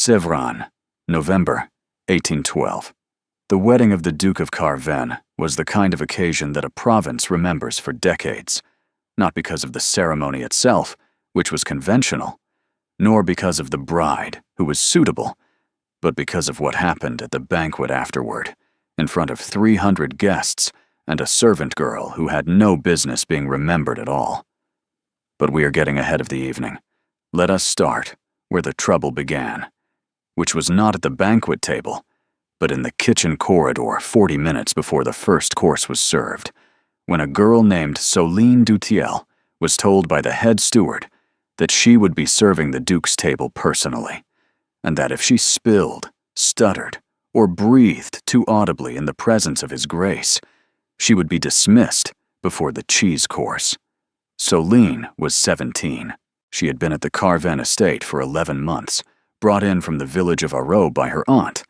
Sevran, November 1812. The wedding of the Duke of Carven was the kind of occasion that a province remembers for decades, not because of the ceremony itself, which was conventional, nor because of the bride, who was suitable, but because of what happened at the banquet afterward, in front of 300 guests and a servant girl who had no business being remembered at all. But we are getting ahead of the evening. Let us start where the trouble began, which was not at the banquet table, but in the kitchen corridor 40 minutes before the first course was served, when a girl named Selene Dutiel was told by the head steward that she would be serving the Duke's table personally, and that if she spilled, stuttered, or breathed too audibly in the presence of His Grace, she would be dismissed before the cheese course. Selene was 17. She had been at the Carven estate for 11 months, brought in from the village of Aro by her aunt,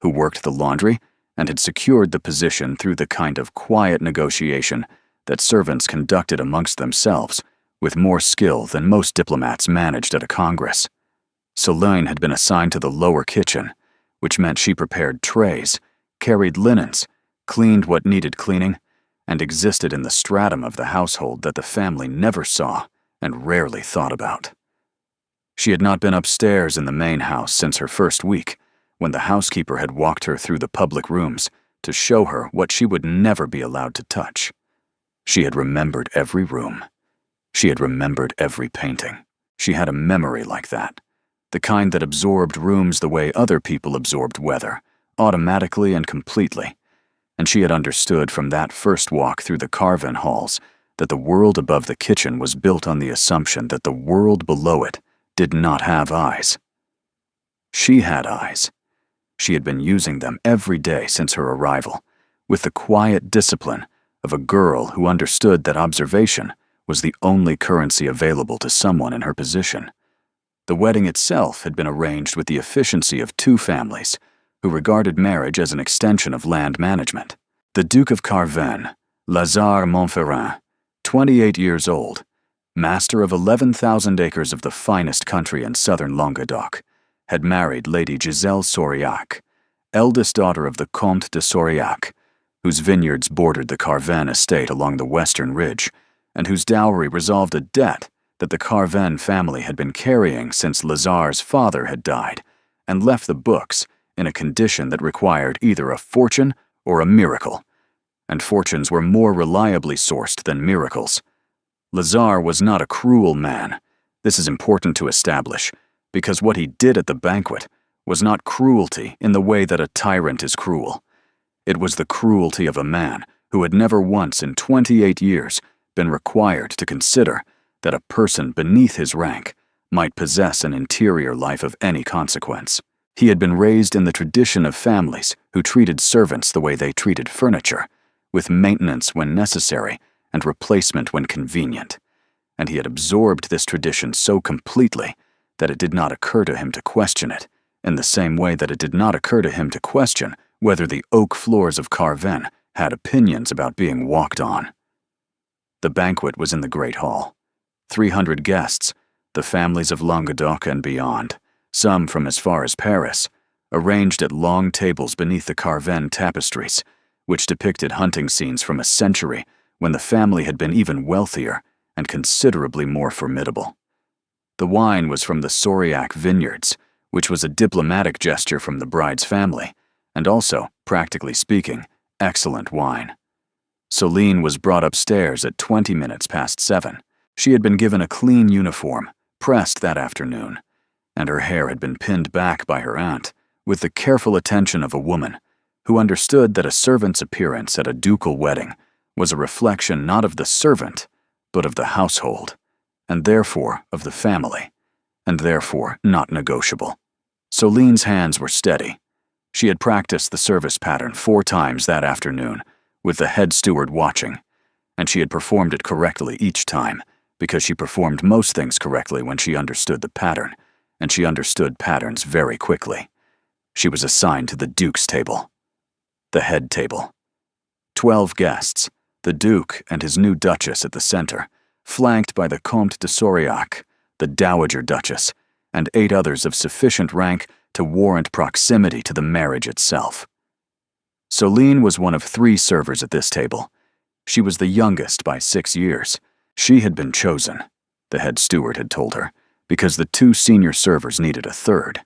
who worked the laundry and had secured the position through the kind of quiet negotiation that servants conducted amongst themselves with more skill than most diplomats managed at a congress. Selene had been assigned to the lower kitchen, which meant she prepared trays, carried linens, cleaned what needed cleaning, and existed in the stratum of the household that the family never saw and rarely thought about. She had not been upstairs in the main house since her first week, when the housekeeper had walked her through the public rooms to show her what she would never be allowed to touch. She had remembered every room. She had remembered every painting. She had a memory like that, the kind that absorbed rooms the way other people absorbed weather, automatically and completely. And she had understood from that first walk through the Carven halls that the world above the kitchen was built on the assumption that the world below it did not have eyes. She had eyes. She had been using them every day since her arrival, with the quiet discipline of a girl who understood that observation was the only currency available to someone in her position. The wedding itself had been arranged with the efficiency of two families who regarded marriage as an extension of land management. The Duke of Carven, Lazare Montferrand, 28 years old, master of 11,000 acres of the finest country in southern Languedoc, had married Lady Giselle Sauriac, eldest daughter of the Comte de Sauriac, whose vineyards bordered the Carven estate along the western ridge, and whose dowry resolved a debt that the Carven family had been carrying since Lazare's father had died, and left the books in a condition that required either a fortune or a miracle, and fortunes were more reliably sourced than miracles. Lazare was not a cruel man. This is important to establish, because what he did at the banquet was not cruelty in the way that a tyrant is cruel. It was the cruelty of a man who had never once in 28 years been required to consider that a person beneath his rank might possess an interior life of any consequence. He had been raised in the tradition of families who treated servants the way they treated furniture, with maintenance when necessary and replacement when convenient, and he had absorbed this tradition so completely that it did not occur to him to question it, in the same way that it did not occur to him to question whether the oak floors of Carven had opinions about being walked on. The banquet was in the Great Hall. 300 guests, the families of Languedoc and beyond, some from as far as Paris, arranged at long tables beneath the Carven tapestries, which depicted hunting scenes from a century when the family had been even wealthier and considerably more formidable. The wine was from the Sauriac vineyards, which was a diplomatic gesture from the bride's family, and also, practically speaking, excellent wine. Selene was brought upstairs at 20 minutes past 7. She had been given a clean uniform, pressed that afternoon, and her hair had been pinned back by her aunt, with the careful attention of a woman who understood that a servant's appearance at a ducal wedding was a reflection not of the servant, but of the household, and therefore of the family, and therefore not negotiable. Solene's hands were steady. She had practiced the service pattern 4 times that afternoon, with the head steward watching, and she had performed it correctly each time, because she performed most things correctly when she understood the pattern, and she understood patterns very quickly. She was assigned to the Duke's table, the head table. 12 guests, the Duke and his new Duchess at the center, flanked by the Comte de Sauriac, the Dowager Duchess, and 8 others of sufficient rank to warrant proximity to the marriage itself. Selene was one of 3 servers at this table. She was the youngest by 6 years. She had been chosen, the head steward had told her, because the 2 senior servers needed a third,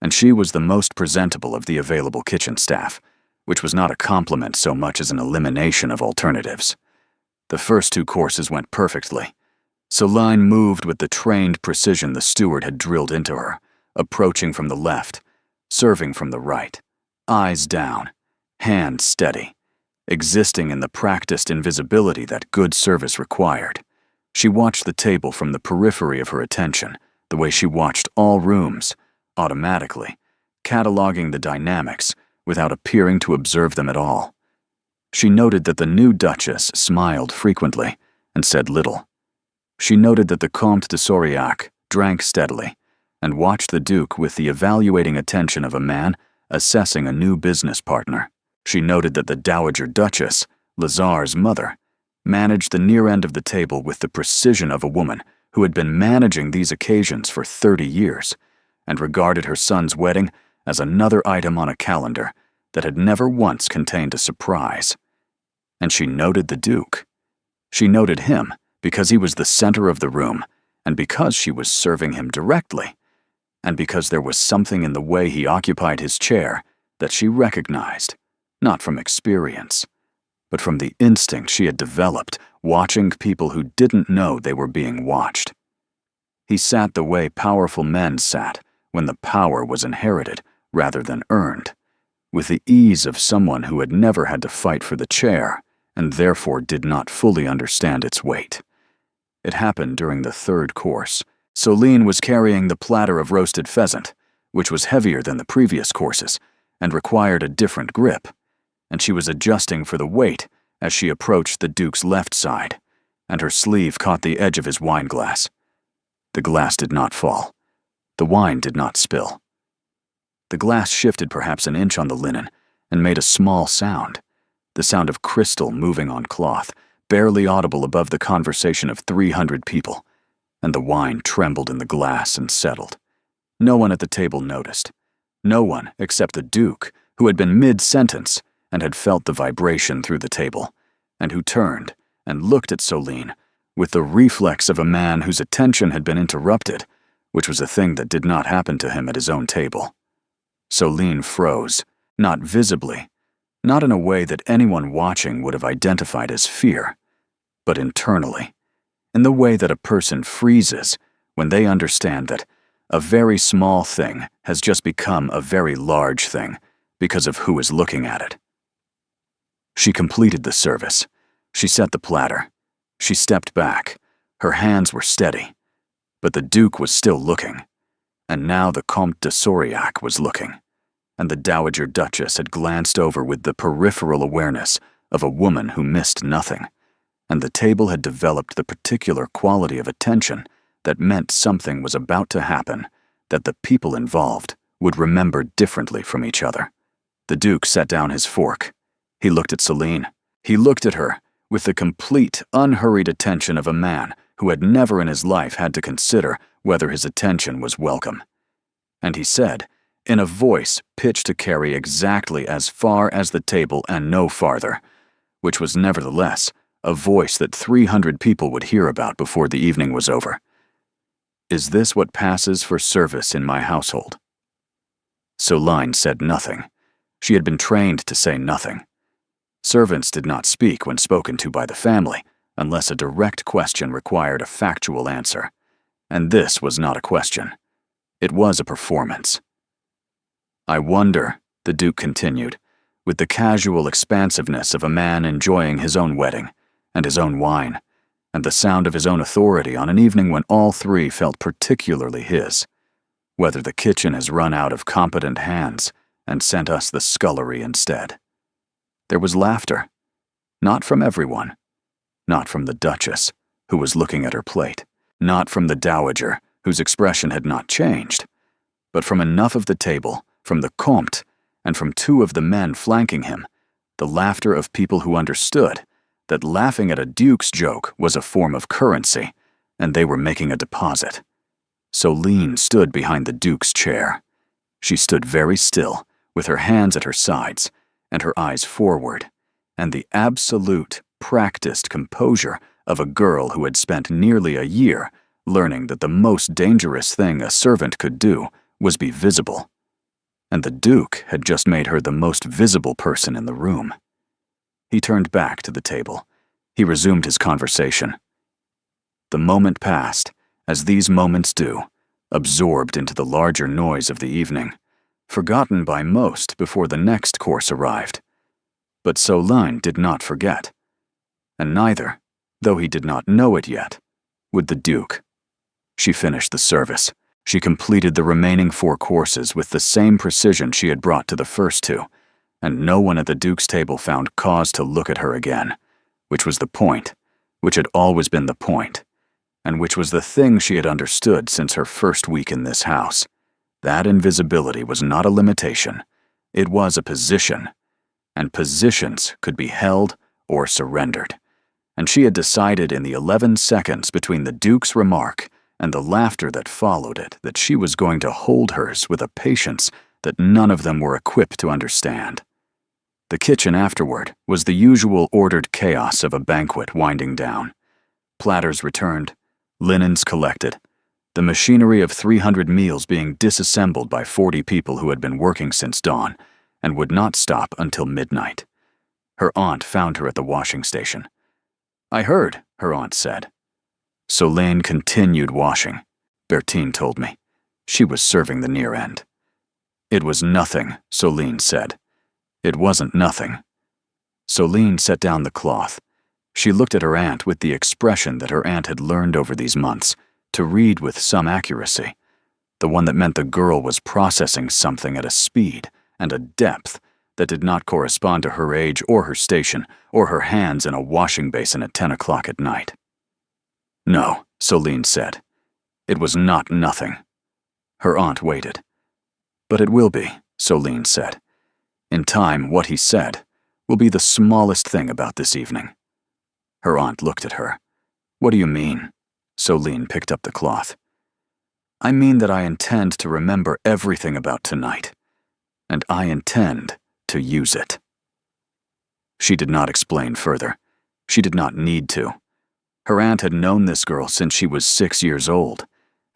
and she was the most presentable of the available kitchen staff, which was not a compliment so much as an elimination of alternatives. The first 2 courses went perfectly. Selene moved with the trained precision the steward had drilled into her, approaching from the left, serving from the right, eyes down, hand steady, existing in the practiced invisibility that good service required. She watched the table from the periphery of her attention, the way she watched all rooms, automatically, cataloging the dynamics without appearing to observe them at all. She noted that the new Duchess smiled frequently and said little. She noted that the Comte de Saurillac drank steadily and watched the Duke with the evaluating attention of a man assessing a new business partner. She noted that the Dowager Duchess, Lazar's mother, managed the near end of the table with the precision of a woman who had been managing these occasions for 30 years and regarded her son's wedding as another item on a calendar that had never once contained a surprise. And she noted the Duke. She noted him because he was the center of the room, and because she was serving him directly, and because there was something in the way he occupied his chair that she recognized, not from experience, but from the instinct she had developed watching people who didn't know they were being watched. He sat the way powerful men sat when the power was inherited rather than earned, with the ease of someone who had never had to fight for the chair and therefore did not fully understand its weight. It happened during the 3rd course. Selene was carrying the platter of roasted pheasant, which was heavier than the previous courses and required a different grip, and she was adjusting for the weight as she approached the Duke's left side, and her sleeve caught the edge of his wine glass. The glass did not fall. The wine did not spill. The glass shifted perhaps an inch on the linen and made a small sound, the sound of crystal moving on cloth, barely audible above the conversation of 300 people, and the wine trembled in the glass and settled. No one at the table noticed. No one except the Duke, who had been mid-sentence and had felt the vibration through the table, and who turned and looked at Selene with the reflex of a man whose attention had been interrupted, which was a thing that did not happen to him at his own table. Selene froze, not visibly, not in a way that anyone watching would have identified as fear, but internally, in the way that a person freezes when they understand that a very small thing has just become a very large thing because of who is looking at it. She completed the service. She set the platter. She stepped back. Her hands were steady, but the Duke was still looking, and now the Comte de Saurillac was looking, and the Dowager Duchess had glanced over with the peripheral awareness of a woman who missed nothing, and the table had developed the particular quality of attention that meant something was about to happen that the people involved would remember differently from each other. The Duke set down his fork. He looked at Selene. He looked at her with the complete, unhurried attention of a man who had never in his life had to consider whether his attention was welcome. And he said, in a voice pitched to carry exactly as far as the table and no farther, which was nevertheless a voice that 300 people would hear about before the evening was over. "Is this what passes for service in my household?" Selene said nothing. She had been trained to say nothing. Servants did not speak when spoken to by the family, unless a direct question required a factual answer. And this was not a question. It was a performance. "I wonder," the Duke continued, with the casual expansiveness of a man enjoying his own wedding, and his own wine, and the sound of his own authority on an evening when all 3 felt particularly his, "whether the kitchen has run out of competent hands and sent us the scullery instead." There was laughter. Not from everyone. Not from the Duchess, who was looking at her plate. Not from the Dowager, whose expression had not changed. But from enough of the table, from the Comte, and from 2 of the men flanking him, the laughter of people who understood that laughing at a Duke's joke was a form of currency, and they were making a deposit. Selene stood behind the Duke's chair. She stood very still, with her hands at her sides, and her eyes forward, and the absolute, practiced composure of a girl who had spent nearly a year learning that the most dangerous thing a servant could do was be visible. And the Duke had just made her the most visible person in the room. He turned back to the table. He resumed his conversation. The moment passed, as these moments do, absorbed into the larger noise of the evening, forgotten by most before the next course arrived. But Selene did not forget, and neither, though he did not know it yet, would the Duke. She finished the service. She completed the remaining 4 courses with the same precision she had brought to the first 2, and no one at the Duke's table found cause to look at her again, which was the point, which had always been the point, and which was the thing she had understood since her first week in this house. That invisibility was not a limitation. It was a position, and positions could be held or surrendered. And she had decided in the 11 seconds between the Duke's remark and the laughter that followed it that she was going to hold hers with a patience that none of them were equipped to understand. The kitchen afterward was the usual ordered chaos of a banquet winding down. Platters returned, linens collected, the machinery of 300 meals being disassembled by 40 people who had been working since dawn and would not stop until midnight. Her aunt found her at the washing station. "I heard," her aunt said. Selene continued washing, Bertine told me. She was serving the near end. "It was nothing," Selene said. "It wasn't nothing." Selene set down the cloth. She looked at her aunt with the expression that her aunt had learned over these months to read with some accuracy, the one that meant the girl was processing something at a speed and a depth that did not correspond to her age or her station or her hands in a washing basin at 10 o'clock at night. "No," Selene said. "It was not nothing." Her aunt waited. "But it will be," Selene said. "In time, what he said will be the smallest thing about this evening." Her aunt looked at her. "What do you mean?" Selene picked up the cloth. "I mean that I intend to remember everything about tonight, and I intend to use it." She did not explain further. She did not need to. Her aunt had known this girl since she was 6 years old,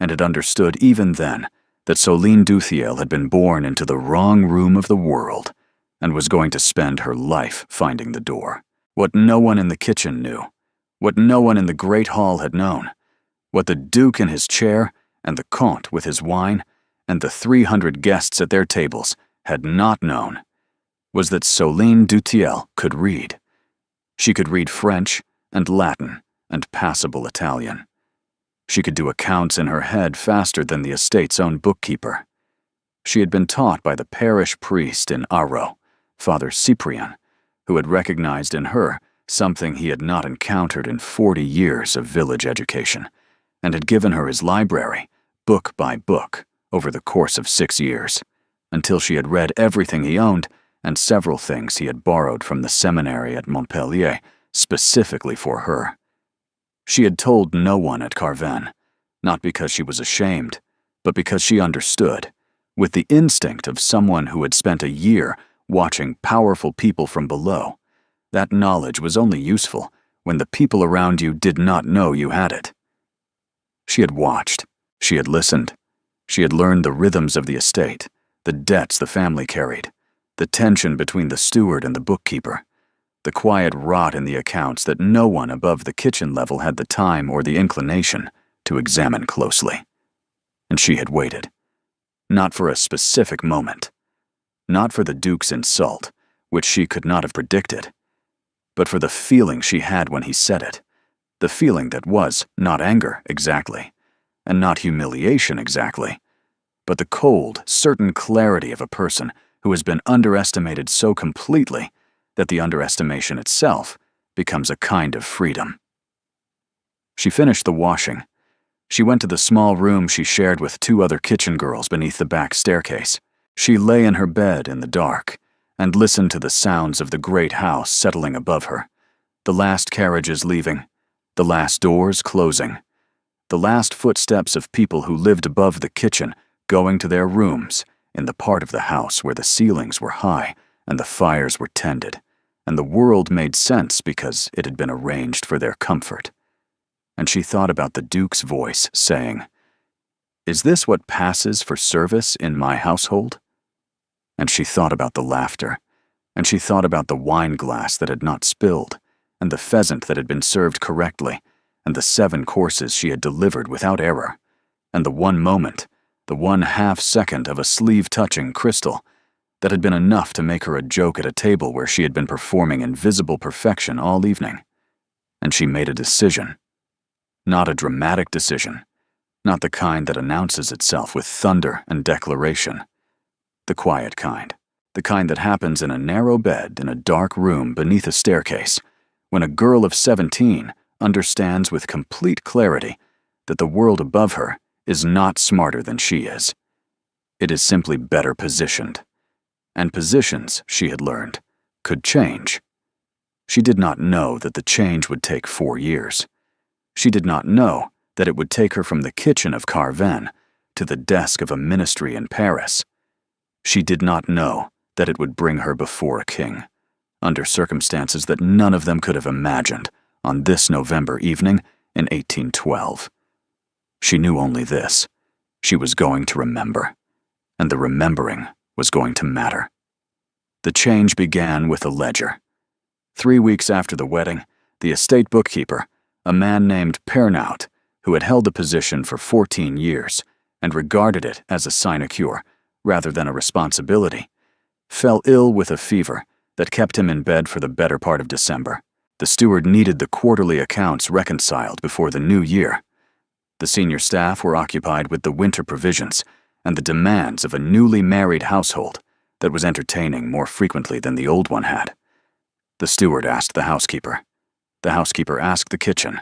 and had understood even then that Selene Duthiel had been born into the wrong room of the world and was going to spend her life finding the door. What no one in the kitchen knew, what no one in the great hall had known, what the Duke in his chair and the Comte with his wine and the 300 guests at their tables had not known, was that Selene Duthiel could read. She could read French and Latin and passable Italian. She could do accounts in her head faster than the estate's own bookkeeper. She had been taught by the parish priest in Arro, Father Cyprien, who had recognized in her something he had not encountered in 40 years of village education, and had given her his library, book by book, over the course of 6 years, until she had read everything he owned and several things he had borrowed from the seminary at Montpellier specifically for her. She had told no one at Carven, not because she was ashamed, but because she understood, with the instinct of someone who had spent a year watching powerful people from below. That knowledge was only useful when the people around you did not know you had it. She had watched, she had listened, she had learned the rhythms of the estate, the debts the family carried, the tension between the steward and the bookkeeper, the quiet rot in the accounts that no one above the kitchen level had the time or the inclination to examine closely. And she had waited, not for a specific moment, not for the Duke's insult, which she could not have predicted, but for the feeling she had when he said it, the feeling that was not anger exactly, and not humiliation exactly, but the cold, certain clarity of a person who has been underestimated so completely that the underestimation itself becomes a kind of freedom. She finished the washing. She went to the small room she shared with 2 other kitchen girls beneath the back staircase. She lay in her bed in the dark and listened to the sounds of the great house settling above her, the last carriages leaving, the last doors closing, the last footsteps of people who lived above the kitchen going to their rooms in the part of the house where the ceilings were high and the fires were tended, and the world made sense because it had been arranged for their comfort. And she thought about the Duke's voice saying, "Is this what passes for service in my household?" And she thought about the laughter, and she thought about the wine glass that had not spilled, and the pheasant that had been served correctly, and the 7 courses she had delivered without error, and the one moment, the one half-second of a sleeve-touching crystal that had been enough to make her a joke at a table where she had been performing in visible perfection all evening. And she made a decision. Not a dramatic decision, not the kind that announces itself with thunder and declaration. The quiet kind, the kind that happens in a narrow bed in a dark room beneath a staircase, when a girl of 17 understands with complete clarity that the world above her is not smarter than she is. It is simply better positioned. And positions, she had learned, could change. She did not know that the change would take 4 years. She did not know that it would take her from the kitchen of Carven to the desk of a ministry in Paris. She did not know that it would bring her before a king, under circumstances that none of them could have imagined on this November evening in 1812. She knew only this: she was going to remember, and the remembering was going to matter. The change began with a ledger. 3 weeks after the wedding, the estate bookkeeper, a man named Pernaut, who had held the position for 14 years and regarded it as a sinecure rather than a responsibility, fell ill with a fever that kept him in bed for the better part of December. The steward needed the quarterly accounts reconciled before the new year. The senior staff were occupied with the winter provisions and the demands of a newly married household that was entertaining more frequently than the old one had. The steward asked the housekeeper. The housekeeper asked the kitchen.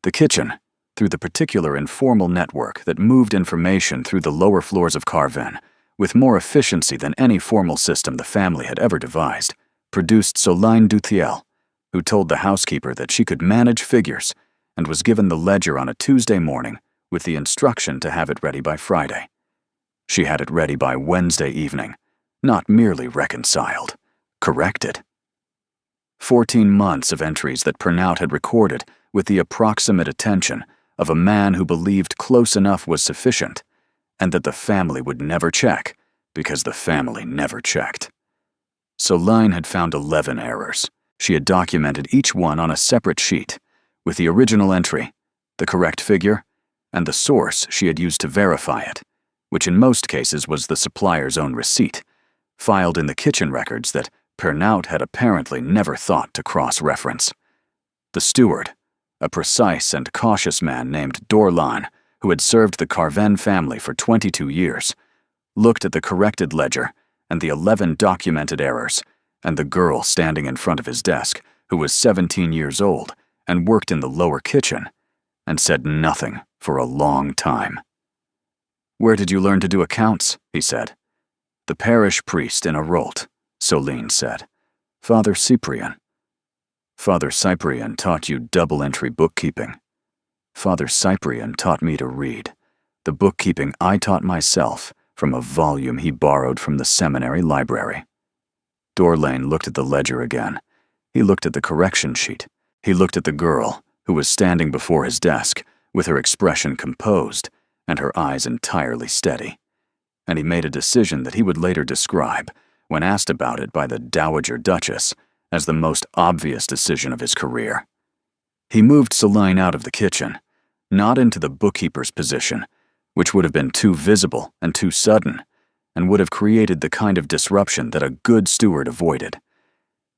The kitchen, through the particular informal network that moved information through the lower floors of Carven with more efficiency than any formal system the family had ever devised, produced Selene Duthiel, who told the housekeeper that she could manage figures and was given the ledger on a Tuesday morning with the instruction to have it ready by Friday. She had it ready by Wednesday evening, not merely reconciled, corrected. 14 months of entries that Pernaut had recorded with the approximate attention of a man who believed close enough was sufficient, and that the family would never check because the family never checked. Selene had found 11 errors. She had documented each one on a separate sheet, with the original entry, the correct figure, and the source she had used to verify it, which in most cases was the supplier's own receipt, filed in the kitchen records that Pernaut had apparently never thought to cross-reference. The steward, a precise and cautious man named Dorlan, who had served the Carven family for 22 years, looked at the corrected ledger and the 11 documented errors, and the girl standing in front of his desk, who was 17 years old and worked in the lower kitchen, and said nothing for a long time. "Where did you learn to do accounts?" he said. "The parish priest in Arolt," Selene said. "Father Cyprian." "Father Cyprian taught you double-entry bookkeeping." "Father Cyprian taught me to read. The bookkeeping I taught myself from a volume he borrowed from the seminary library." Dorlane looked at the ledger again. He looked at the correction sheet. He looked at the girl, who was standing before his desk, with her expression composed and her eyes entirely steady. And he made a decision that he would later describe, when asked about it by the Dowager Duchess, as the most obvious decision of his career. He moved Selene out of the kitchen, not into the bookkeeper's position, which would have been too visible and too sudden, and would have created the kind of disruption that a good steward avoided.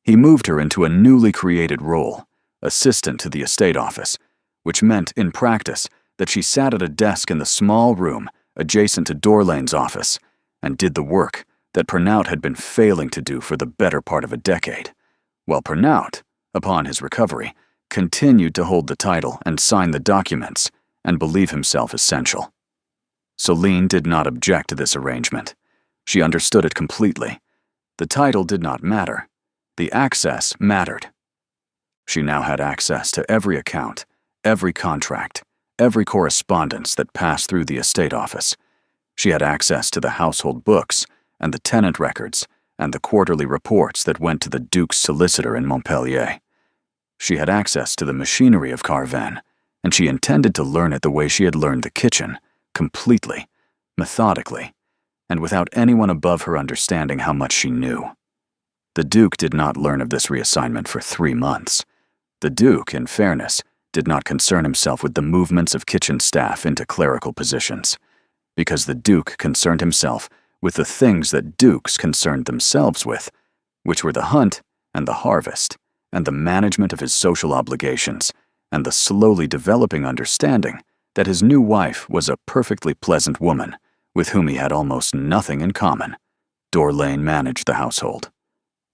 He moved her into a newly created role, assistant to the estate office, which meant, in practice, that she sat at a desk in the small room adjacent to Dorlane's office and did the work that Pernaut had been failing to do for the better part of a decade, while Pernaut, upon his recovery, continued to hold the title and sign the documents and believe himself essential. Selene did not object to this arrangement. She understood it completely. The title did not matter. The access mattered. She now had access to every account, every contract, every correspondence that passed through the estate office, She had access to the household books and the tenant records and the quarterly reports that went to the Duke's solicitor in Montpellier. She had access to the machinery of Carven, and she intended to learn it the way she had learned the kitchen, completely, methodically, and without anyone above her understanding how much she knew. The Duke did not learn of this reassignment for 3 months. The Duke, in fairness, did not concern himself with the movements of kitchen staff into clerical positions, because the Duke concerned himself with the things that dukes concerned themselves with, which were the hunt and the harvest, and the management of his social obligations, and the slowly developing understanding that his new wife was a perfectly pleasant woman with whom he had almost nothing in common. Dorlane managed the household.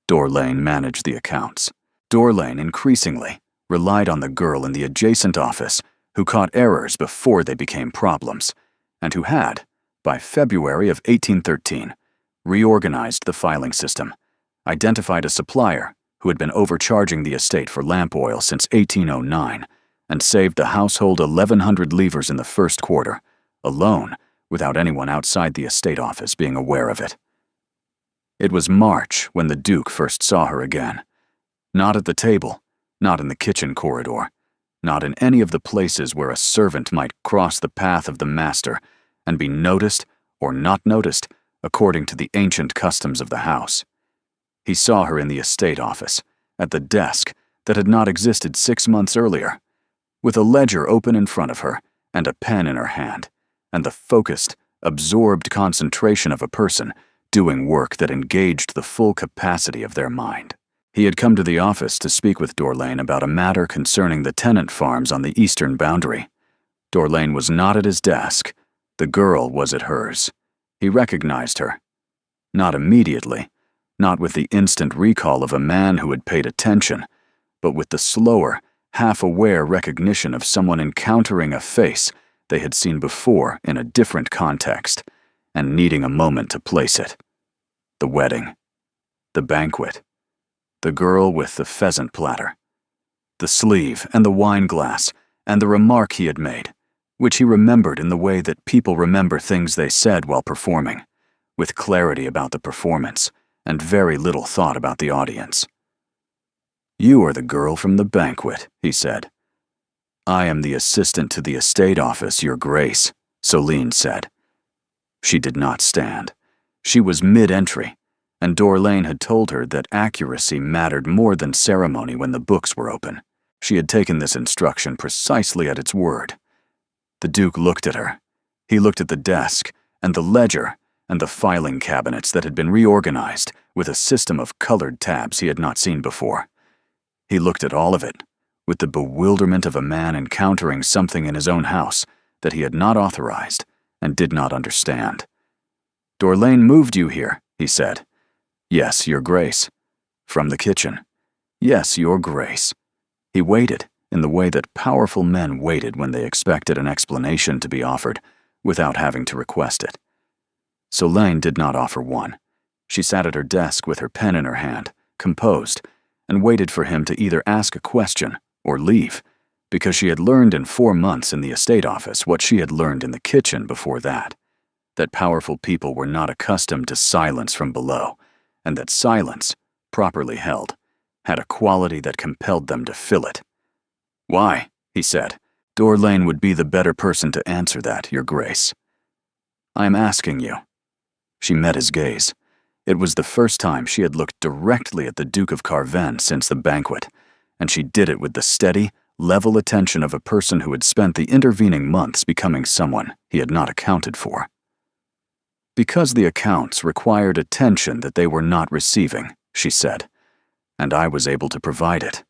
Dorlane managed the accounts. Dorlane increasingly relied on the girl in the adjacent office who caught errors before they became problems, and who had, by February of 1813, reorganized the filing system, identified a supplier who had been overcharging the estate for lamp oil since 1809, and saved the household 1,100 livres in the first quarter, alone, without anyone outside the estate office being aware of it. It was March when the Duke first saw her again. Not at the table, not in the kitchen corridor, not in any of the places where a servant might cross the path of the master and be noticed or not noticed according to the ancient customs of the house. He saw her in the estate office, at the desk that had not existed 6 months earlier, with a ledger open in front of her and a pen in her hand, and the focused, absorbed concentration of a person doing work that engaged the full capacity of their mind. He had come to the office to speak with Dorlane about a matter concerning the tenant farms on the eastern boundary. Dorlane was not at his desk. The girl was at hers. He recognized her. Not immediately, not with the instant recall of a man who had paid attention, but with the slower, half-aware recognition of someone encountering a face they had seen before in a different context, and needing a moment to place it. The wedding. The banquet. The girl with the pheasant platter. The sleeve and the wine glass, and the remark he had made, which he remembered in the way that people remember things they said while performing, with clarity about the performance, and very little thought about the audience. "You are the girl from the banquet," he said. "I am the assistant to the estate office, Your Grace," Selene said. She did not stand. She was mid-entry, and Dorlane had told her that accuracy mattered more than ceremony when the books were open. She had taken this instruction precisely at its word. The Duke looked at her. He looked at the desk, and the ledger, and the filing cabinets that had been reorganized with a system of colored tabs he had not seen before. He looked at all of it, with the bewilderment of a man encountering something in his own house that he had not authorized and did not understand. "Dorlane moved you here," he said. "Yes, Your Grace." "From the kitchen." "Yes, Your Grace." He waited in the way that powerful men waited when they expected an explanation to be offered without having to request it. Selene did not offer one. She sat at her desk with her pen in her hand, composed, and waited for him to either ask a question or leave, because she had learned in 4 months in the estate office what she had learned in the kitchen before that powerful people were not accustomed to silence from below, and that silence, properly held, had a quality that compelled them to fill it. "Why?" he said. "Dorlane would be the better person to answer that, Your Grace." "I am asking you." She met his gaze. It was the first time she had looked directly at the Duke of Carven since the banquet, and she did it with the steady, level attention of a person who had spent the intervening months becoming someone he had not accounted for. "Because the accounts required attention that they were not receiving," she said, "and I was able to provide it."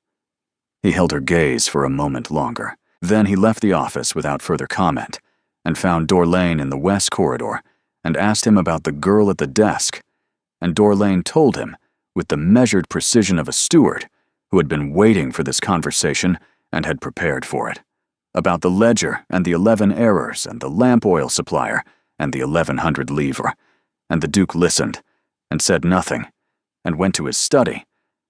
He held her gaze for a moment longer. Then he left the office without further comment, and found Dorlane in the west corridor, and asked him about the girl at the desk, and Dorlane told him, with the measured precision of a steward who had been waiting for this conversation and had prepared for it, about the ledger and the 11 errors and the lamp oil supplier and the 1,100 livres, and the Duke listened, and said nothing, and went to his study,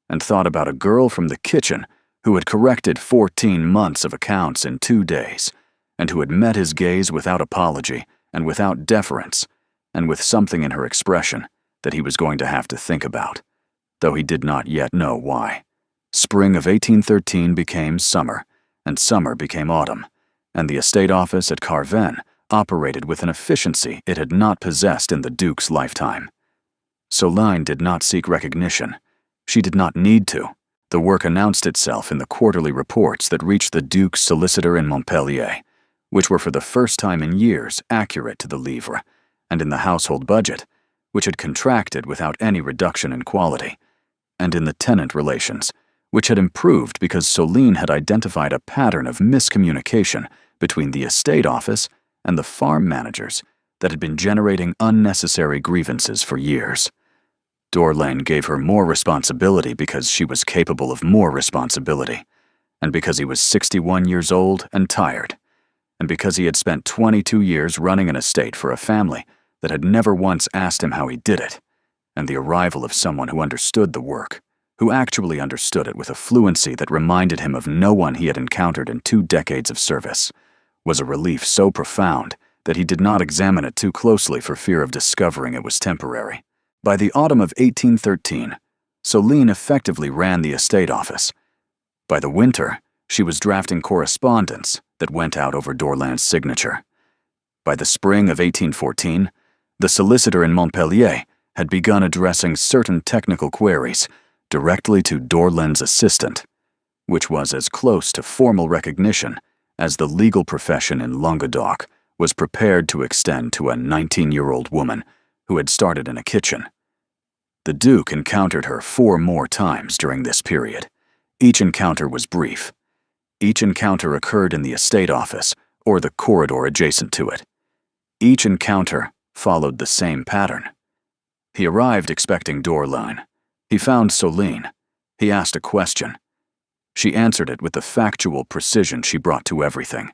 and thought about a girl from the kitchen who had corrected 14 months of accounts in 2 days, and who had met his gaze without apology and without deference, and with something in her expression that he was going to have to think about, though he did not yet know why. Spring of 1813 became summer, and summer became autumn, and the estate office at Carven operated with an efficiency it had not possessed in the Duke's lifetime. Selene did not seek recognition. She did not need to. The work announced itself in the quarterly reports that reached the Duke's solicitor in Montpellier, which were for the first time in years accurate to the livre, and in the household budget, which had contracted without any reduction in quality, and in the tenant relations, which had improved because Selene had identified a pattern of miscommunication between the estate office and the farm managers that had been generating unnecessary grievances for years. Dorlaine gave her more responsibility because she was capable of more responsibility, and because he was 61 years old and tired, and because he had spent 22 years running an estate for a family that had never once asked him how he did it, and the arrival of someone who understood the work, who actually understood it with a fluency that reminded him of no one he had encountered in 2 decades of service, was a relief so profound that he did not examine it too closely for fear of discovering it was temporary. By the autumn of 1813, Selene effectively ran the estate office. By the winter, she was drafting correspondence that went out over Dorlain's signature. By the spring of 1814, the solicitor in Montpellier had begun addressing certain technical queries directly to Dorlain's assistant, which was as close to formal recognition as the legal profession in Languedoc was prepared to extend to a 19-year-old woman who had started in a kitchen. The Duke encountered her 4 more times during this period. Each encounter was brief. Each encounter occurred in the estate office or the corridor adjacent to it. Each encounter followed the same pattern. He arrived expecting Dorlaine. He found Selene. He asked a question. She answered it with the factual precision she brought to everything,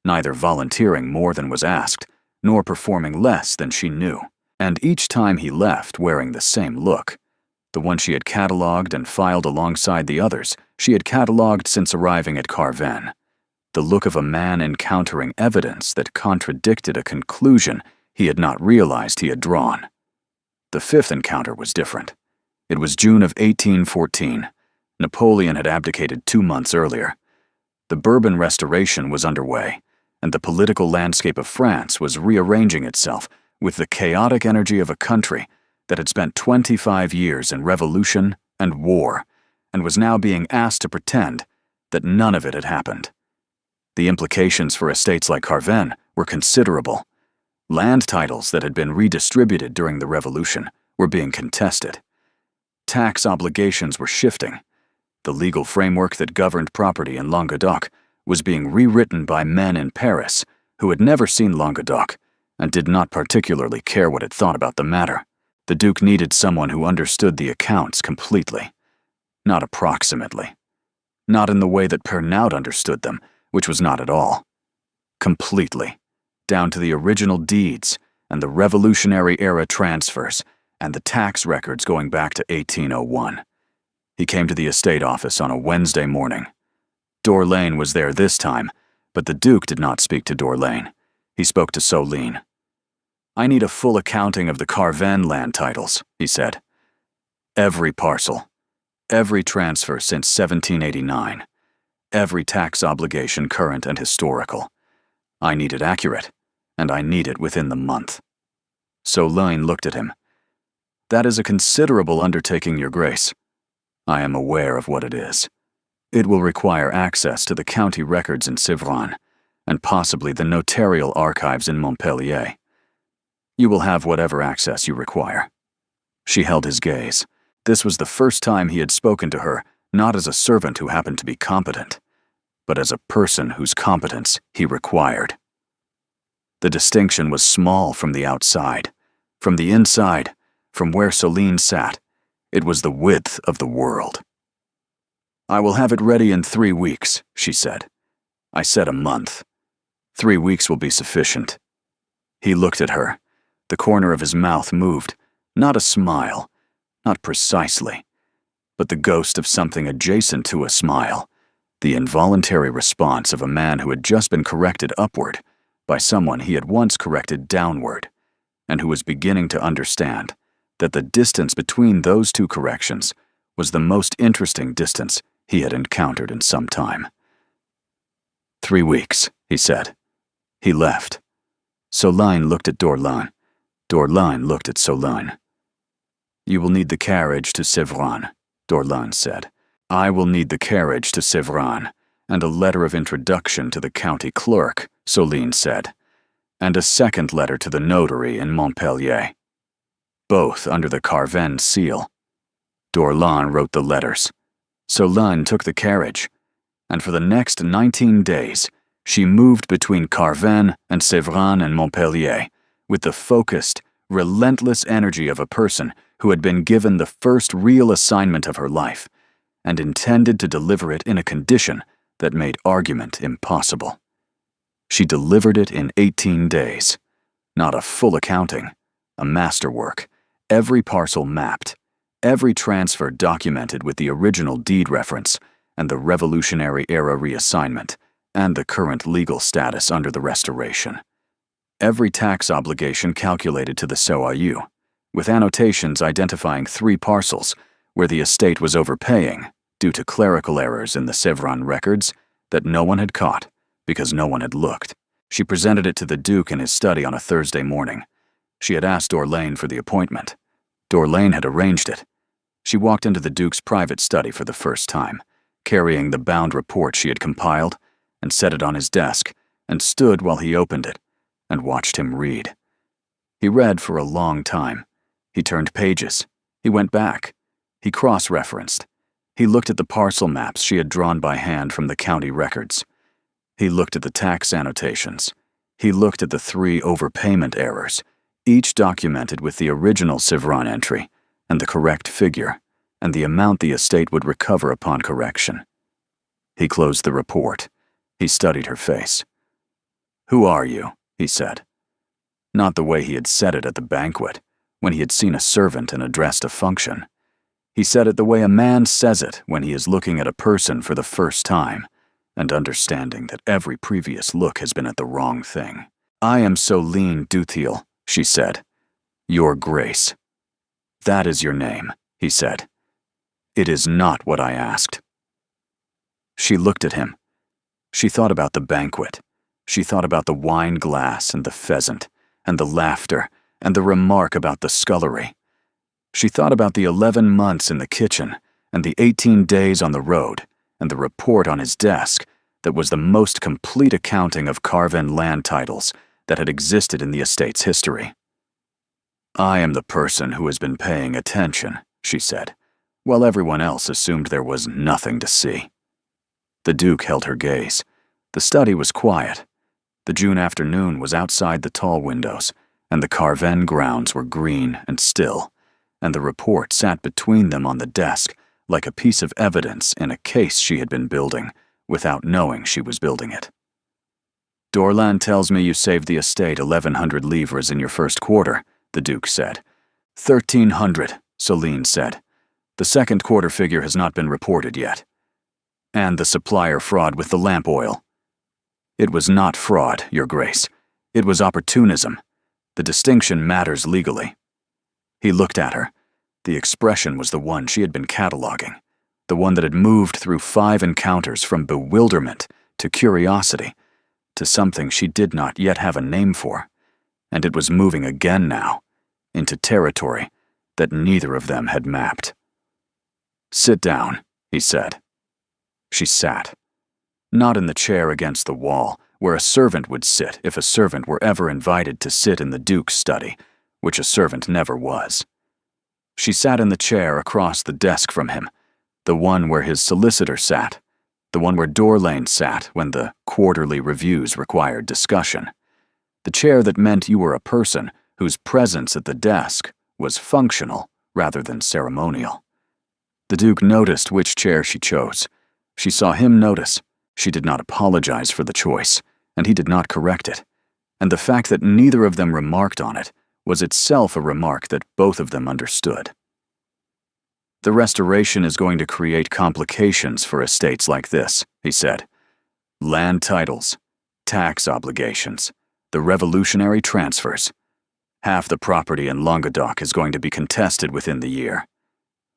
neither volunteering more than was asked, nor performing less than she knew. And each time he left wearing the same look, the one she had catalogued and filed alongside the others she had catalogued since arriving at Carven, the look of a man encountering evidence that contradicted a conclusion he had not realized he had drawn. The 5th encounter was different. It was June of 1814. Napoleon had abdicated 2 months earlier. The Bourbon Restoration was underway, and the political landscape of France was rearranging itself with the chaotic energy of a country that had spent 25 years in revolution and war, and was now being asked to pretend that none of it had happened. The implications for estates like Carven were considerable. Land titles that had been redistributed during the revolution were being contested. Tax obligations were shifting. The legal framework that governed property in Languedoc was being rewritten by men in Paris who had never seen Languedoc and did not particularly care what it thought about the matter. The Duke needed someone who understood the accounts completely, not approximately, not in the way that Pernaut understood them, which was not at all. Completely, down to the original deeds and the Revolutionary-era transfers and the tax records going back to 1801. He came to the estate office on a Wednesday morning. Dorlaine was there this time, but the Duke did not speak to Dorlaine. He spoke to Selene. "I need a full accounting of the Carven land titles," he said. "Every parcel, every transfer since 1789, every tax obligation current and historical. I need it accurate, and I need it within the month." Selene looked at him. "That is a considerable undertaking, Your Grace." "I am aware of what it is. It will require access to the county records in Civron, and possibly the notarial archives in Montpellier. You will have whatever access you require." She held his gaze. This was the first time he had spoken to her not as a servant who happened to be competent, but as a person whose competence he required. The distinction was small from the outside. From the inside, from where Selene sat, it was the width of the world. "I will have it ready in 3 weeks, she said. I said a month. 3 weeks will be sufficient." He looked at her. The corner of his mouth moved, not a smile, not precisely, but the ghost of something adjacent to a smile, the involuntary response of a man who had just been corrected upward by someone he had once corrected downward, and who was beginning to understand that the distance between those two corrections was the most interesting distance he had encountered in some time. 3 weeks, he said. He left. Selene looked at Dorlain. Dorlain looked at Selene. You will need the carriage to Sevran, Dorlain said. I will need the carriage to Sevran, and a letter of introduction to the county clerk, Selene said, and a second letter to the notary in Montpellier, both under the Carven seal. Dorlain wrote the letters. Selene took the carriage, and for the next 19 days, she moved between Carven and Sevran and Montpellier with the focused, relentless energy of a person who had been given the first real assignment of her life and intended to deliver it in a condition that made argument impossible. She delivered it in 18 days. Not a full accounting, a masterwork, every parcel mapped, every transfer documented with the original deed reference and the Revolutionary-era reassignment, and the current legal status under the Restoration. Every tax obligation calculated to the SOIU, with annotations identifying 3 parcels where the estate was overpaying due to clerical errors in the Sevran records that no one had caught because no one had looked. She presented it to the Duke in his study on a Thursday morning. She had asked Dorlain for the appointment. Dorlain had arranged it. She walked into the Duke's private study for the first time, carrying the bound report she had compiled, and set it on his desk, and stood while he opened it, and watched him read. He read for a long time. He turned pages. He went back. He cross-referenced. He looked at the parcel maps she had drawn by hand from the county records. He looked at the tax annotations. He looked at the 3 overpayment errors, each documented with the original Sevran entry, and the correct figure, and the amount the estate would recover upon correction. He closed the report. He studied her face. "Who are you?" he said. Not the way he had said it at the banquet, when he had seen a servant and addressed a function. He said it the way a man says it when he is looking at a person for the first time, and understanding that every previous look has been at the wrong thing. "I am Selene Duthiel," she said. "Your Grace." "That is your name," he said. "It is not what I asked." She looked at him. She thought about the banquet. She thought about the wine glass and the pheasant, and the laughter, and the remark about the scullery. She thought about the 11 months in the kitchen, and the 18 days on the road, and the report on his desk that was the most complete accounting of Carven land titles that had existed in the estate's history. "I am the person who has been paying attention," she said, while everyone else assumed there was nothing to see. The Duke held her gaze. The study was quiet. The June afternoon was outside the tall windows, and the Carven grounds were green and still, and the report sat between them on the desk like a piece of evidence in a case she had been building without knowing she was building it. "Dorlain tells me you saved the estate 1,100 livres in your first quarter," the Duke said. 1,300, Selene said. "The second quarter figure has not been reported yet. And the supplier fraud with the lamp oil." "It was not fraud, Your Grace. It was opportunism. The distinction matters legally." He looked at her. The expression was the one she had been cataloging, the one that had moved through 5 encounters from bewilderment to curiosity to something she did not yet have a name for, and it was moving again now, into territory that neither of them had mapped. "Sit down," he said. She sat. Not in the chair against the wall, where a servant would sit if a servant were ever invited to sit in the Duke's study, which a servant never was. She sat in the chair across the desk from him, the one where his solicitor sat, the one where Dorlain sat when the quarterly reviews required discussion, the chair that meant you were a person whose presence at the desk was functional rather than ceremonial. The Duke noticed which chair she chose. She saw him notice. She did not apologize for the choice, and he did not correct it, and the fact that neither of them remarked on it was itself a remark that both of them understood. "The Restoration is going to create complications for estates like this," he said. "Land titles, tax obligations, the revolutionary transfers. Half the property in Languedoc is going to be contested within the year.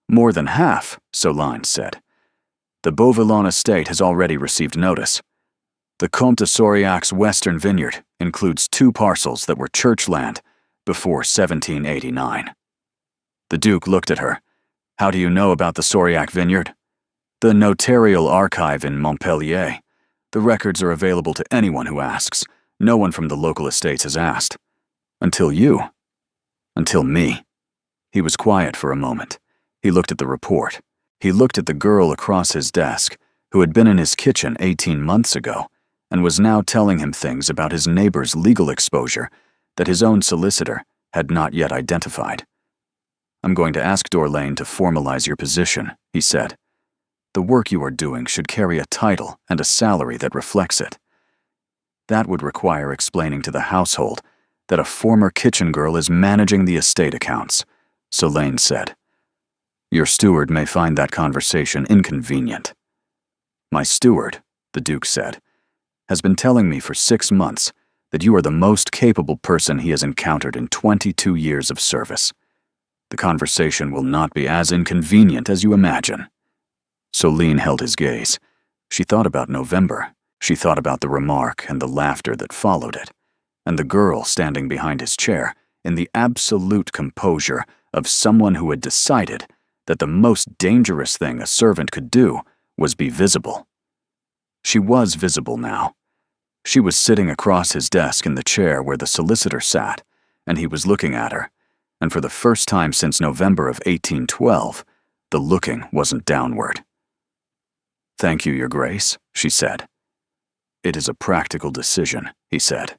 More than half, Selene said. The Beauvillon estate has already received notice. The Comte de Sauriyac's western vineyard includes 2 parcels that were church land before 1789. The Duke looked at her. How do you know about the Saurillac vineyard? The notarial archive in Montpellier. The records are available to anyone who asks. No one from the local estates has asked. Until you. Until me. He was quiet for a moment. He looked at the report. He looked at the girl across his desk, who had been in his kitchen 18 months ago, and was now telling him things about his neighbor's legal exposure that his own solicitor had not yet identified. I'm going to ask Dorlaine to formalize your position, he said. The work you are doing should carry a title and a salary that reflects it. That would require explaining to the household that a former kitchen girl is managing the estate accounts, Selene said. Your steward may find that conversation inconvenient. My steward, the Duke said, has been telling me for 6 months that you are the most capable person he has encountered in 22 years of service. The conversation will not be as inconvenient as you imagine. Selene held his gaze. She thought about November. She thought about the remark and the laughter that followed it, and the girl standing behind his chair in the absolute composure of someone who had decided that the most dangerous thing a servant could do was be visible. She was visible now. She was sitting across his desk in the chair where the solicitor sat, and he was looking at her, and for the first time since November of 1812, the looking wasn't downward. Thank you, Your Grace, she said. It is a practical decision, he said.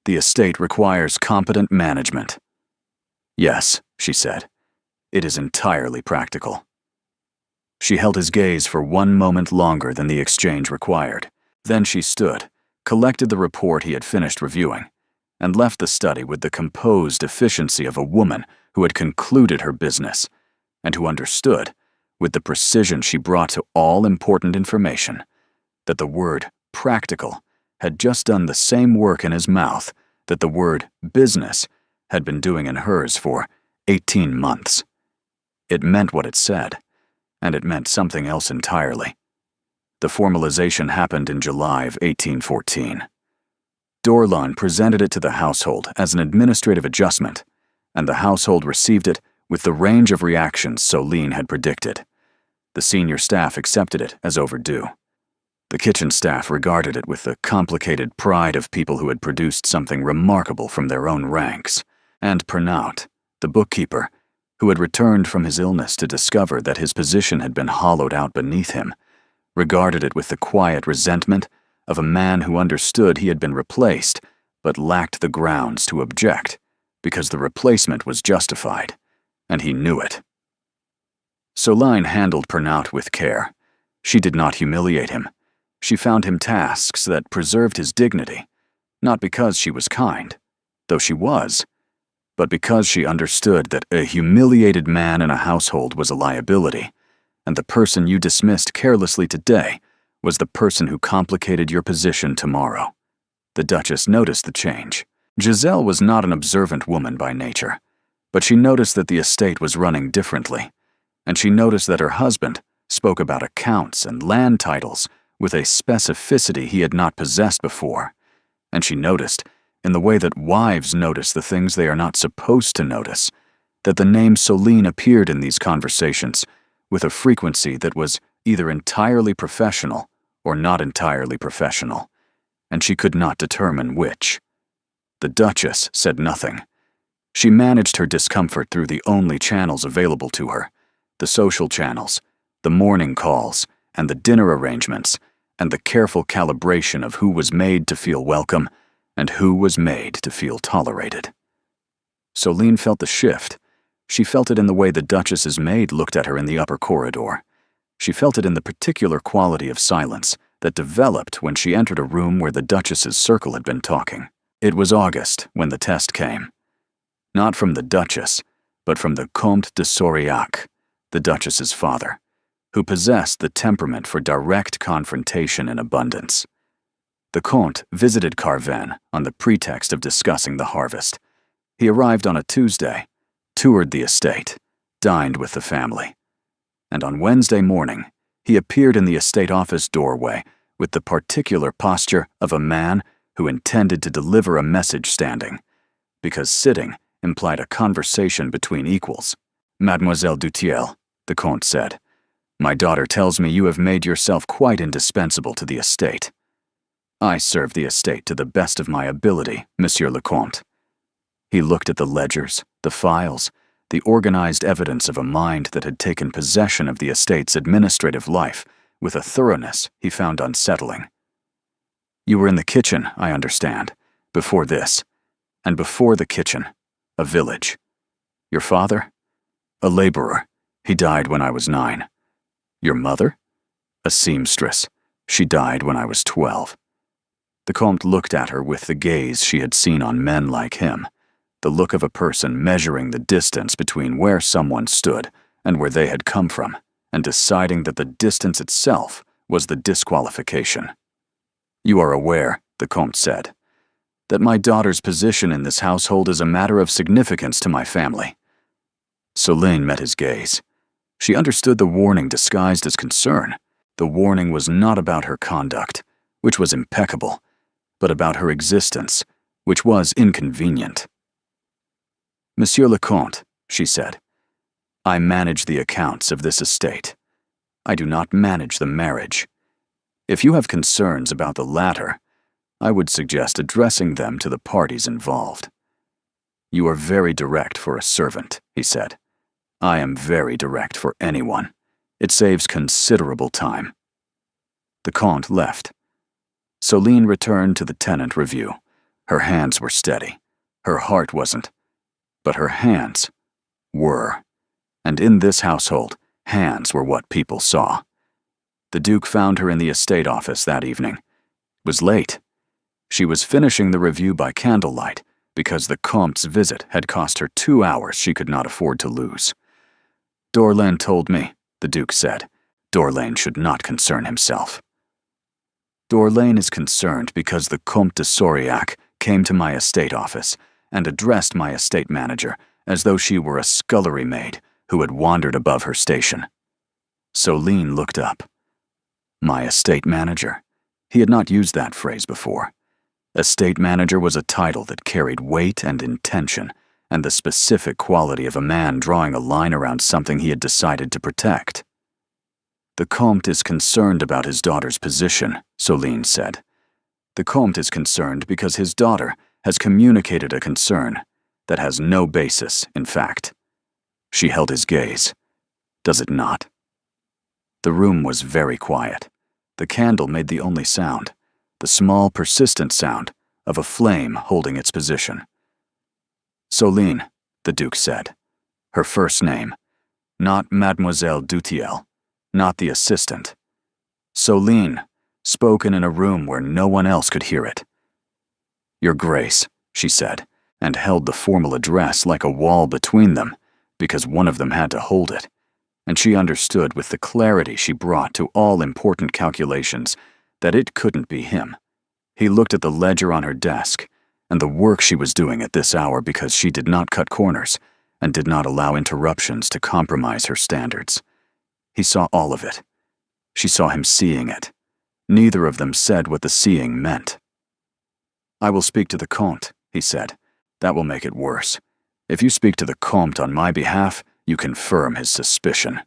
The estate requires competent management. Yes, she said. It is entirely practical. She held his gaze for 1 moment longer than the exchange required. Then she stood, collected the report he had finished reviewing, and left the study with the composed efficiency of a woman who had concluded her business, and who understood, with the precision she brought to all important information, that the word practical had just done the same work in his mouth that the word business had been doing in hers for 18 months. It meant what it said, and it meant something else entirely. The formalization happened in July of 1814. Dorlaine presented it to the household as an administrative adjustment, and the household received it with the range of reactions Selene had predicted. The senior staff accepted it as overdue. The kitchen staff regarded it with the complicated pride of people who had produced something remarkable from their own ranks, and Pernaut, the bookkeeper, who had returned from his illness to discover that his position had been hollowed out beneath him, regarded it with the quiet resentment of a man who understood he had been replaced but lacked the grounds to object because the replacement was justified, and he knew it. Selene handled Pernaut with care. She did not humiliate him. She found him tasks that preserved his dignity, not because she was kind, though she was, but because she understood that a humiliated man in a household was a liability, and the person you dismissed carelessly today was the person who complicated your position tomorrow. The Duchess noticed the change. Giselle was not an observant woman by nature, but she noticed that the estate was running differently, and she noticed that her husband spoke about accounts and land titles with a specificity he had not possessed before, and she noticed, in the way that wives notice the things they are not supposed to notice, that the name Selene appeared in these conversations with a frequency that was either entirely professional or not entirely professional, and she could not determine which. The Duchess said nothing. She managed her discomfort through the only channels available to her, the social channels, the morning calls, and the dinner arrangements, and the careful calibration of who was made to feel welcome and who was made to feel tolerated. Selene felt the shift. She felt it in the way the Duchess's maid looked at her in the upper corridor. She felt it in the particular quality of silence that developed when she entered a room where the Duchess's circle had been talking. It was August when the test came. Not from the Duchess, but from the Comte de Saurillac, the Duchess's father, who possessed the temperament for direct confrontation in abundance. The Comte visited Carven on the pretext of discussing the harvest. He arrived on a Tuesday, toured the estate, dined with the family. And on Wednesday morning, he appeared in the estate office doorway with the particular posture of a man who intended to deliver a message standing, because sitting implied a conversation between equals. "Mademoiselle Dutiel," the Comte said, "my daughter tells me you have made yourself quite indispensable to the estate." "I serve the estate to the best of my ability, Monsieur le Comte." He looked at the ledgers, the files, the organized evidence of a mind that had taken possession of the estate's administrative life with a thoroughness he found unsettling. "You were in the kitchen, I understand, before this, and before the kitchen, a village. Your father? A laborer. He died when I was 9. Your mother? A seamstress. She died when I was 12. The Comte looked at her with the gaze she had seen on men like him, the look of a person measuring the distance between where someone stood and where they had come from, and deciding that the distance itself was the disqualification. "You are aware," the Comte said, "that my daughter's position in this household is a matter of significance to my family." Selene met his gaze. She understood the warning disguised as concern. The warning was not about her conduct, which was impeccable, but about her existence, which was inconvenient. "Monsieur le Comte," she said, "I manage the accounts of this estate. I do not manage the marriage. If you have concerns about the latter, I would suggest addressing them to the parties involved." "You are very direct for a servant," he said. "I am very direct for anyone. It saves considerable time." The Comte left. Selene returned to the tenant review. Her hands were steady. Her heart wasn't. But her hands were. And in this household, hands were what people saw. The Duke found her in the estate office that evening. It was late. She was finishing the review by candlelight because the Comte's visit had cost her 2 hours she could not afford to lose. "Dorlain told me," the Duke said. "Dorlain should not concern himself." "Dorlain is concerned because the Comte de Sauriac came to my estate office and addressed my estate manager as though she were a scullery maid who had wandered above her station." Selene looked up. My estate manager? He had not used that phrase before. Estate manager was a title that carried weight and intention, and the specific quality of a man drawing a line around something he had decided to protect. "The Comte is concerned about his daughter's position," Selene said. "The Comte is concerned because his daughter has communicated a concern that has no basis in fact." She held his gaze. "Does it not?" The room was very quiet. The candle made the only sound, the small, persistent sound of a flame holding its position. "Selene," the Duke said. Her first name. Not Mademoiselle Dutiel. Not the assistant. Selene, spoken in a room where no one else could hear it. "Your Grace," she said, and held the formal address like a wall between them, because one of them had to hold it. And she understood with the clarity she brought to all important calculations that it couldn't be him. He looked at the ledger on her desk and the work she was doing at this hour because she did not cut corners and did not allow interruptions to compromise her standards. He saw all of it. She saw him seeing it. Neither of them said what the seeing meant. "I will speak to the Comte," he said. "That will make it worse. If you speak to the Comte on my behalf, you confirm his suspicion.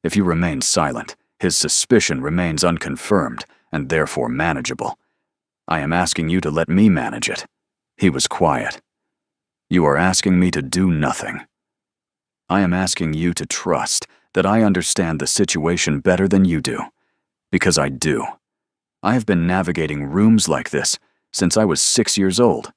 If you remain silent, his suspicion remains unconfirmed and therefore manageable. I am asking you to let me manage it." He was quiet. "You are asking me to do nothing. I am asking you to trust that I understand the situation better than you do, because I do. I have been navigating rooms like this since I was 6 years old."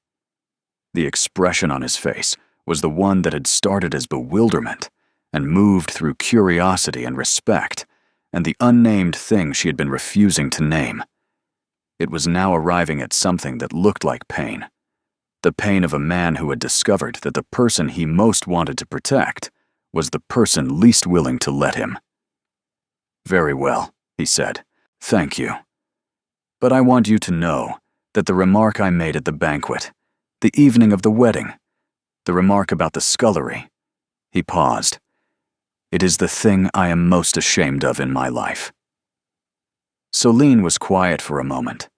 The expression on his face was the one that had started as bewilderment and moved through curiosity and respect, and the unnamed thing she had been refusing to name. It was now arriving at something that looked like pain. The pain of a man who had discovered that the person he most wanted to protect was the person least willing to let him. "Very well," he said. "Thank you. But I want you to know that the remark I made at the banquet, the evening of the wedding, The remark about the scullery. He paused. It is the thing I am most ashamed of in my life. Selene was quiet for a moment.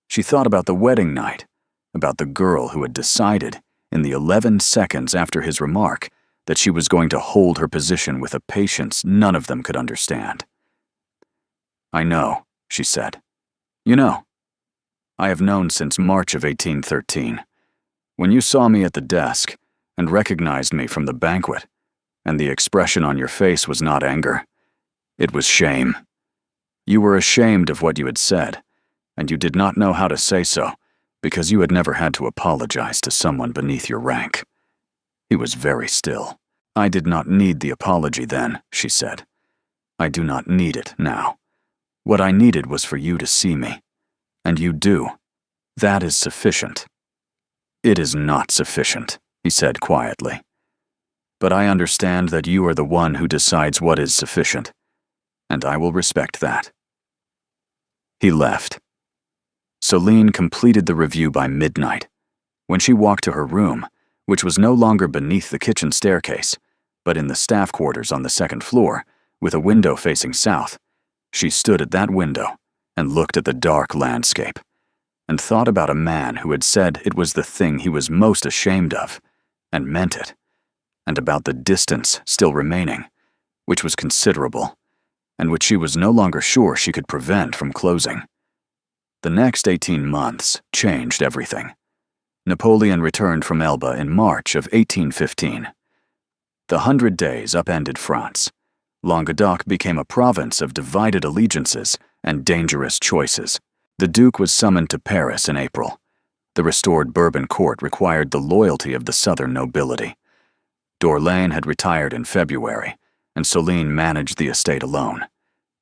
She thought about the wedding night, about the girl who had decided, in the 11 seconds after his remark, that she was going to hold her position with a patience none of them could understand. I know, she said. You know, I have known since March of 1813. When you saw me at the desk and recognized me from the banquet, and the expression on your face was not anger, it was shame. You were ashamed of what you had said, and you did not know how to say so, because you had never had to apologize to someone beneath your rank. He was very still. I did not need the apology then, she said. I do not need it now. What I needed was for you to see me. And you do. That is sufficient. It is not sufficient, he said quietly. But I understand that you are the one who decides what is sufficient, and I will respect that. He left. Selene completed the review by midnight. When she walked to her room, which was no longer beneath the kitchen staircase, but in the staff quarters on the second floor, with a window facing south, she stood at that window and looked at the dark landscape, and thought about a man who had said it was the thing he was most ashamed of, and meant it, and about the distance still remaining, which was considerable, and which she was no longer sure she could prevent from closing. The next 18 months changed everything. Napoleon returned from Elba in March of 1815. The 100 Days upended France. Languedoc became a province of divided allegiances and dangerous choices. The Duke was summoned to Paris in April. The restored Bourbon court required the loyalty of the southern nobility. Dorlaine had retired in February, and Selene managed the estate alone.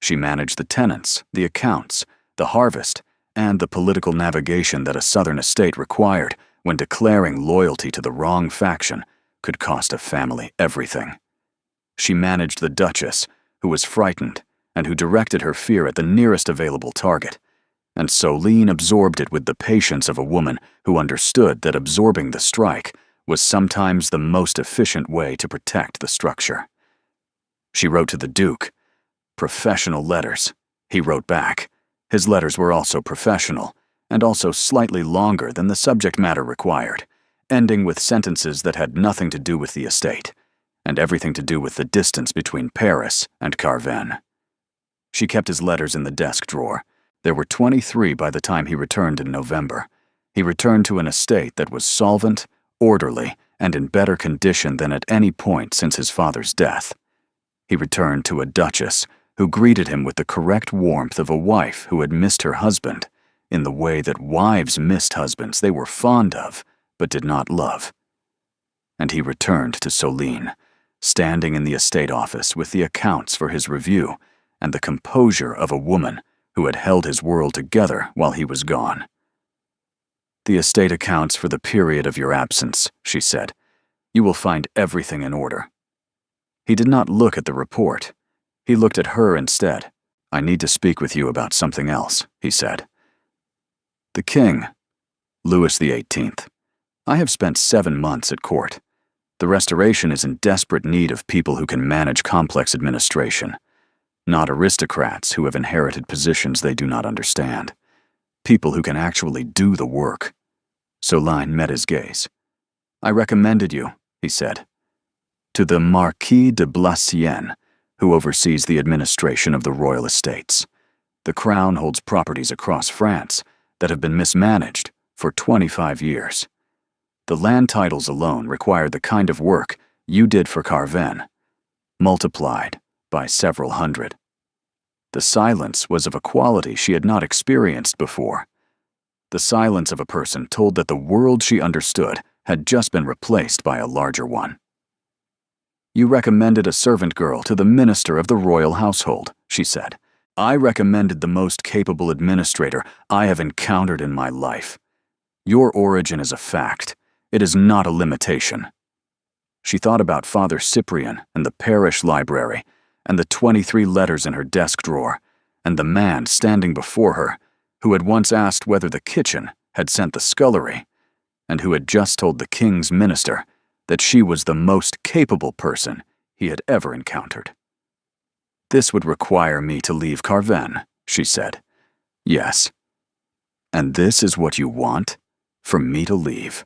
She managed the tenants, the accounts, the harvest, and the political navigation that a southern estate required when declaring loyalty to the wrong faction could cost a family everything. She managed the Duchess, who was frightened and who directed her fear at the nearest available target, and Selene absorbed it with the patience of a woman who understood that absorbing the strike was sometimes the most efficient way to protect the structure. She wrote to the Duke. Professional letters. He wrote back. His letters were also professional, and also slightly longer than the subject matter required, ending with sentences that had nothing to do with the estate, and everything to do with the distance between Paris and Carven. She kept his letters in the desk drawer. There were 23 by the time he returned in November. He returned to an estate that was solvent, orderly, and in better condition than at any point since his father's death. He returned to a duchess who greeted him with the correct warmth of a wife who had missed her husband, in the way that wives missed husbands they were fond of, but did not love. And he returned to Selene, standing in the estate office with the accounts for his review and the composure of a woman who had held his world together while he was gone. The estate accounts for the period of your absence, she said. You will find everything in order. He did not look at the report. He looked at her instead. I need to speak with you about something else, he said. The king, Louis XVIII. I have spent 7 months at court. The Restoration is in desperate need of people who can manage complex administration, not aristocrats who have inherited positions they do not understand. People who can actually do the work. Selene met his gaze. I recommended you, he said, to the Marquis de Blassien, who oversees the administration of the royal estates. The crown holds properties across France that have been mismanaged for 25 years. The land titles alone require the kind of work you did for Carven, multiplied by several hundred. The silence was of a quality she had not experienced before. The silence of a person told that the world she understood had just been replaced by a larger one. You recommended a servant girl to the minister of the royal household, she said. I recommended the most capable administrator I have encountered in my life. Your origin is a fact. It is not a limitation. She thought about Father Cyprian and the parish library, and the 23 letters in her desk drawer, and the man standing before her, who had once asked whether the kitchen had sent the scullery, and who had just told the king's minister that she was the most capable person he had ever encountered. "This would require me to leave Carven," she said. "Yes." "And this is what you want? For me to leave?"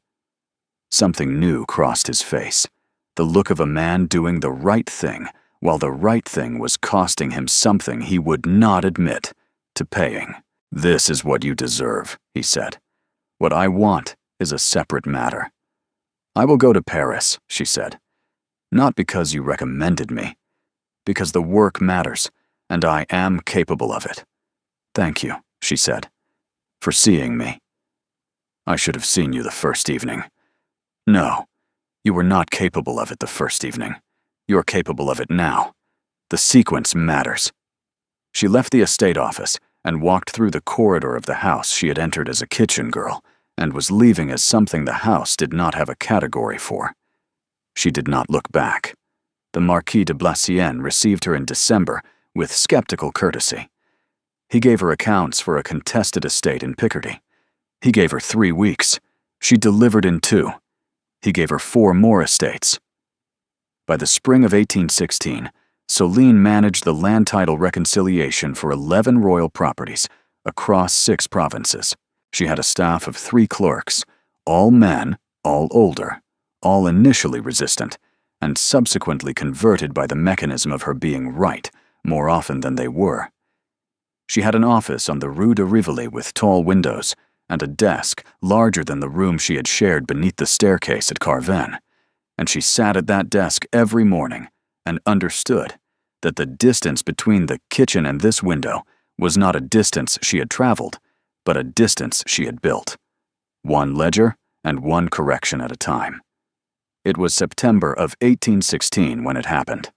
Something new crossed his face, the look of a man doing the right thing, while the right thing was costing him something he would not admit to paying. "This is what you deserve," he said. "What I want is a separate matter." "I will go to Paris," she said. "Not because you recommended me, because the work matters, and I am capable of it." "Thank you," she said, "for seeing me." "I should have seen you the first evening." "No, you were not capable of it the first evening. You're capable of it now. The sequence matters." She left the estate office and walked through the corridor of the house she had entered as a kitchen girl and was leaving as something the house did not have a category for. She did not look back. The Marquis de Blacienne received her in December with skeptical courtesy. He gave her accounts for a contested estate in Picardy. He gave her 3 weeks. She delivered in 2. He gave her 4 more estates. By the spring of 1816, Selene managed the land title reconciliation for 11 royal properties across 6 provinces. She had a staff of 3 clerks, all men, all older, all initially resistant, and subsequently converted by the mechanism of her being right more often than they were. She had an office on the Rue de Rivoli with tall windows, and a desk larger than the room she had shared beneath the staircase at Carven, and she sat at that desk every morning and understood that the distance between the kitchen and this window was not a distance she had traveled, but a distance she had built. 1 ledger and 1 correction at a time. It was September of 1816 when it happened.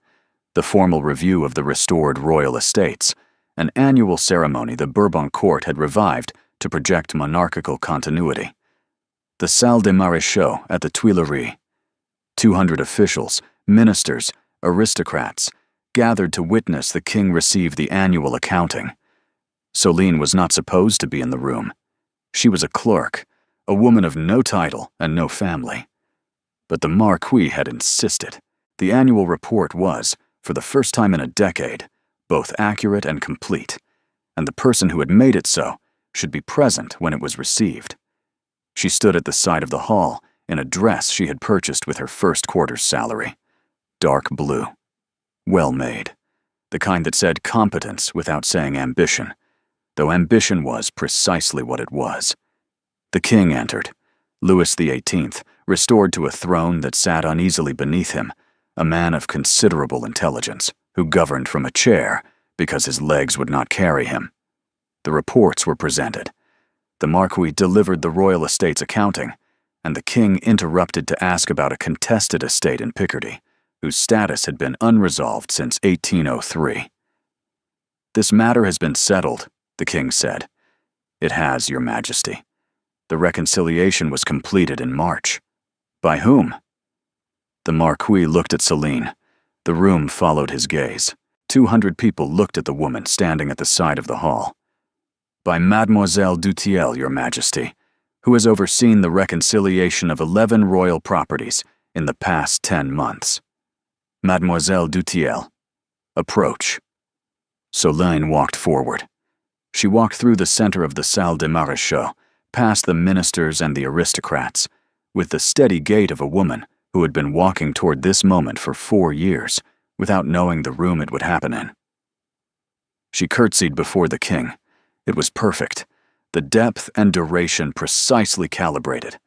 The formal review of the restored royal estates, an annual ceremony the Bourbon court had revived to project monarchical continuity. The Salle des Maréchaux at the Tuileries. 200 officials, ministers, aristocrats gathered to witness the king receive the annual accounting. Selene was not supposed to be in the room. She was a clerk, a woman of no title and no family. But the Marquis had insisted. The annual report was, for the first time in a decade, both accurate and complete, and the person who had made it so should be present when it was received. She stood at the side of the hall in a dress she had purchased with her first quarter's salary. Dark blue. Well made. The kind that said competence without saying ambition, though ambition was precisely what it was. The king entered. Louis XVIII, restored to a throne that sat uneasily beneath him, a man of considerable intelligence, who governed from a chair because his legs would not carry him. The reports were presented. The Marquis delivered the royal estate's accounting, and the king interrupted to ask about a contested estate in Picardy, whose status had been unresolved since 1803. "This matter has been settled," the king said. "It has, Your Majesty. The reconciliation was completed in March." "By whom?" The Marquis looked at Selene. The room followed his gaze. 200 people looked at the woman standing at the side of the hall. "By Mademoiselle Dutiel, Your Majesty, who has overseen the reconciliation of 11 royal properties in the past 10 months. Mademoiselle Dutiel, approach." Selene walked forward. She walked through the center of the Salle des Maréchaux, past the ministers and the aristocrats, with the steady gait of a woman who had been walking toward this moment for 4 years, without knowing the room it would happen in. She curtsied before the king. It was perfect, the depth and duration precisely calibrated,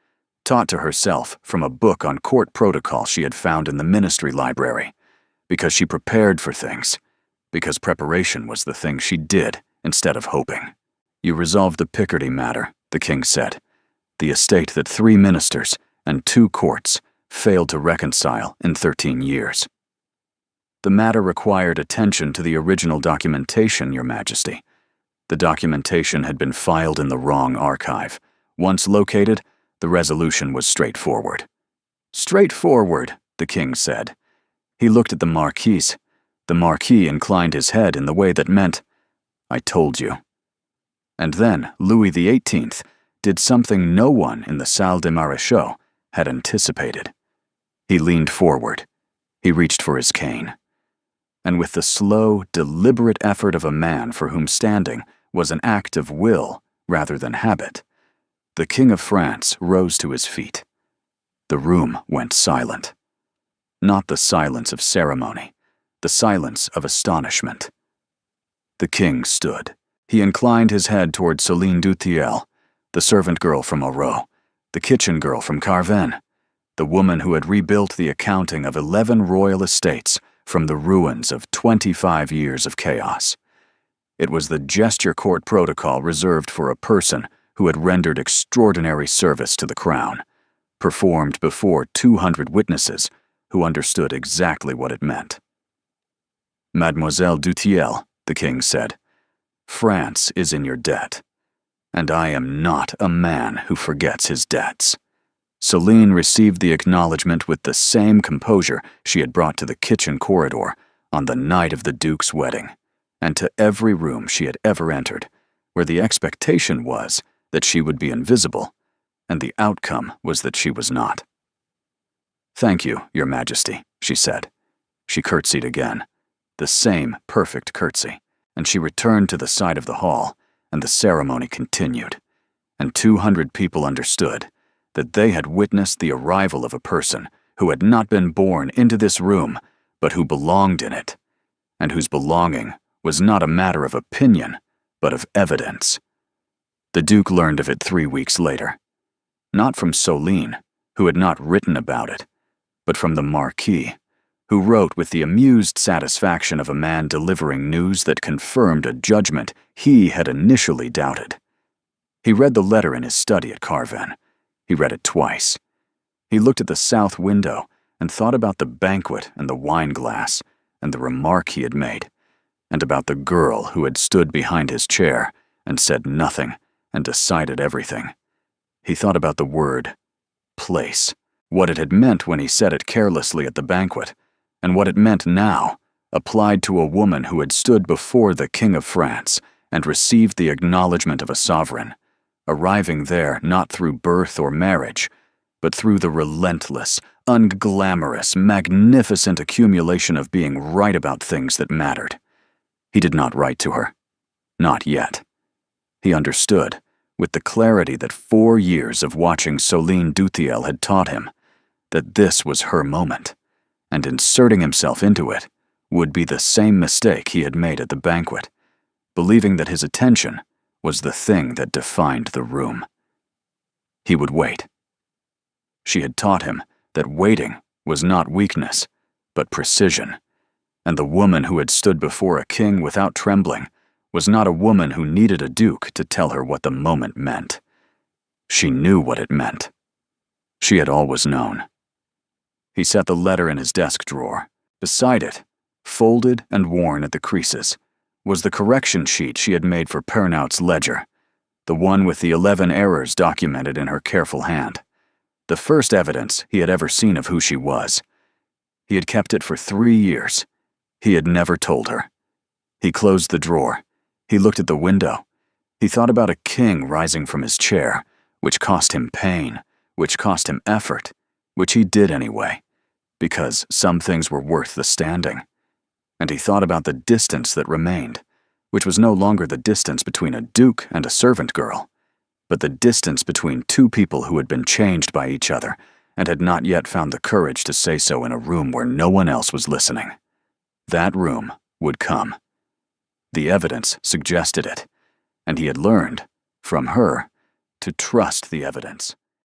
taught to herself from a book on court protocol she had found in the ministry library, because she prepared for things, because preparation was the thing she did instead of hoping. "You resolved the Picardy matter," the king said, "the estate that 3 ministers and 2 courts failed to reconcile in 13 years. The matter required attention to the original documentation, Your Majesty. The documentation had been filed in the wrong archive. Once located, the resolution was straightforward." "Straightforward," the king said. He looked at the Marquise. The Marquis inclined his head in the way that meant, "I told you." And then Louis XVIII did something no one in the Salle des Maréchaux had anticipated. He leaned forward. He reached for his cane. And with the slow, deliberate effort of a man for whom standing was an act of will rather than habit, the King of France rose to his feet. The room went silent. Not the silence of ceremony, the silence of astonishment. The king stood. He inclined his head toward Selene Duthiel, the servant girl from Aurot, the kitchen girl from Carven, the woman who had rebuilt the accounting of 11 royal estates from the ruins of 25 years of chaos. It was the gesture court protocol reserved for a person who had rendered extraordinary service to the crown, performed before 200 witnesses who understood exactly what it meant. Mademoiselle Duthiel, the king said, France is in your debt, and I am not a man who forgets his debts. Selene received the acknowledgement with the same composure she had brought to the kitchen corridor on the night of the Duke's wedding, and to every room she had ever entered, where the expectation was that she would be invisible, and the outcome was that she was not. "Thank you, Your Majesty," she said. She curtsied again, the same perfect curtsy, and she returned to the side of the hall, and the ceremony continued, and 200 people understood that they had witnessed the arrival of a person who had not been born into this room, but who belonged in it, and whose belonging was not a matter of opinion, but of evidence. The Duke learned of it 3 weeks later, not from Selene, who had not written about it, but from the Marquis, who wrote with the amused satisfaction of a man delivering news that confirmed a judgment he had initially doubted. He read the letter in his study at Carven. He read it twice. He looked at the south window and thought about the banquet and the wine glass and the remark he had made, and about the girl who had stood behind his chair and said nothing and decided everything. He thought about the word place, what it had meant when he said it carelessly at the banquet, and what it meant now, applied to a woman who had stood before the King of France and received the acknowledgement of a sovereign, arriving there not through birth or marriage, but through the relentless, unglamorous, magnificent accumulation of being right about things that mattered. He did not write to her. Not yet. He understood, with the clarity that 4 years of watching Selene Duthiel had taught him, that this was her moment, and inserting himself into it would be the same mistake he had made at the banquet, believing that his attention was the thing that defined the room. He would wait. She had taught him that waiting was not weakness, but precision, and the woman who had stood before a king without trembling was not a woman who needed a duke to tell her what the moment meant. She knew what it meant. She had always known. He set the letter in his desk drawer. Beside it, folded and worn at the creases, was the correction sheet she had made for Pernaut's ledger, the one with the 11 errors documented in her careful hand, the first evidence he had ever seen of who she was. He had kept it for 3 years. He had never told her. He closed the drawer. He looked at the window. He thought about a king rising from his chair, which cost him pain, which cost him effort, which he did anyway, because some things were worth the standing. And he thought about the distance that remained, which was no longer the distance between a duke and a servant girl, but the distance between 2 people who had been changed by each other and had not yet found the courage to say so in a room where no one else was listening. That room would come. The evidence suggested it, and he had learned, from her, to trust the evidence.